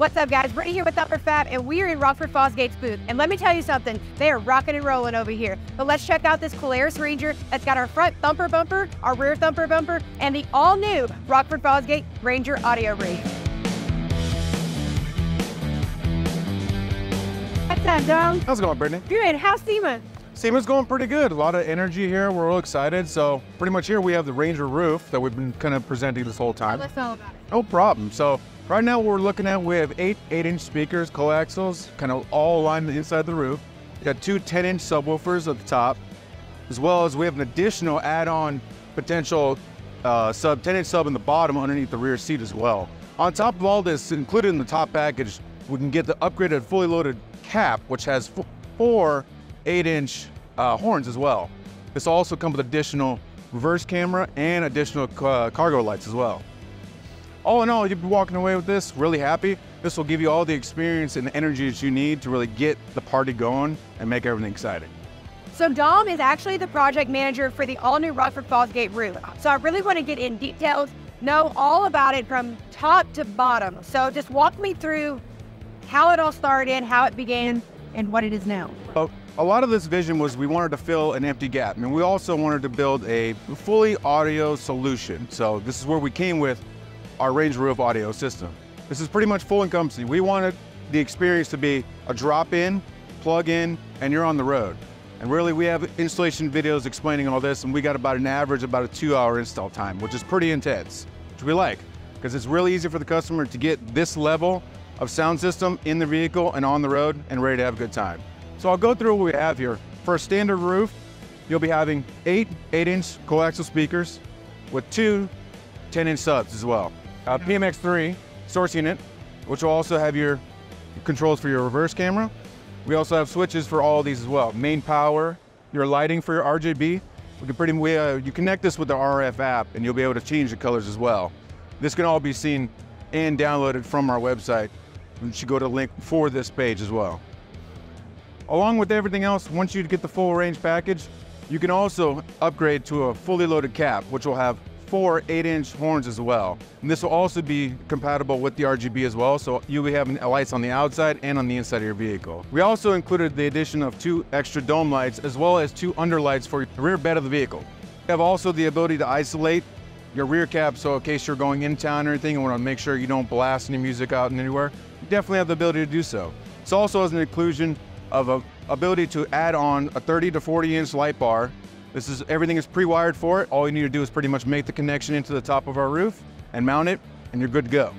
What's up, guys? Brittany here with Thumper Fab, and we are in Rockford Fosgate's booth. And let me tell you something, they are rocking and rolling over here. But let's check out this Polaris Ranger that's got our front thumper bumper, our rear thumper bumper, and the all-new Rockford Fosgate Ranger Audio Rig. What's up, Dom? How's it going, Brittany? Good. How's SEMA? SEMA's going pretty good. A lot of energy here. We're all excited. So pretty much here we have the Ranger roof that we've been kind of presenting this whole time. Let's all about it. No problem. So right now we're looking at, we have 8-inch speakers, coaxials, kind of all aligned inside the roof. We got two 10-inch subwoofers at the top, as well as we have an additional add-on potential 10-inch sub in the bottom underneath the rear seat as well. On top of all this, included in the top package, we can get the upgraded fully loaded cap, which has four 8-inch horns as well. This also comes with additional reverse camera and additional cargo lights as well. All in all, you'll be walking away with this really happy. This will give you all the experience and the energy that you need to really get the party going and make everything exciting. So Dom is actually the project manager for the all-new Rockford Fosgate roof. So I really want to get in details, know all about it from top to bottom. So just walk me through how it all started, how it began, and what it is now. A lot of this vision was we wanted to fill an empty gap, and we also wanted to build a fully audio solution. So this is where we came with our Ranger Roof Audio System. This is pretty much full encompassing. We wanted the experience to be a drop-in, plug-in, and you're on the road. And really, we have installation videos explaining all this, and we got about a 2-hour install time, which is pretty intense, which we like, because it's really easy for the customer to get this level of sound system in the vehicle and on the road and ready to have a good time. So I'll go through what we have here. For a standard roof, you'll be having 8-inch coaxial speakers with two 10-inch subs as well. PMX3 source unit, which will also have your controls for your reverse camera. We also have switches for all of these as well. Main power, your lighting for your RGB. You connect this with the RF app and you'll be able to change the colors as well. This can all be seen and downloaded from our website. You should go to the link for this page as well. Along with everything else, once you get the full range package, you can also upgrade to a fully loaded cap, which will have 4 8-inch horns as well. And this will also be compatible with the RGB as well, so you'll be having lights on the outside and on the inside of your vehicle. We also included the addition of 2 extra dome lights, as well as 2 underlights for the rear bed of the vehicle. You have also the ability to isolate your rear cap, so in case you're going in town or anything and want to make sure you don't blast any music out anywhere, you definitely have the ability to do so. This also has an inclusion of an ability to add on a 30 to 40-inch light bar. Everything is pre-wired for it. All you need to do is pretty much make the connection into the top of our roof and mount it, and you're good to go.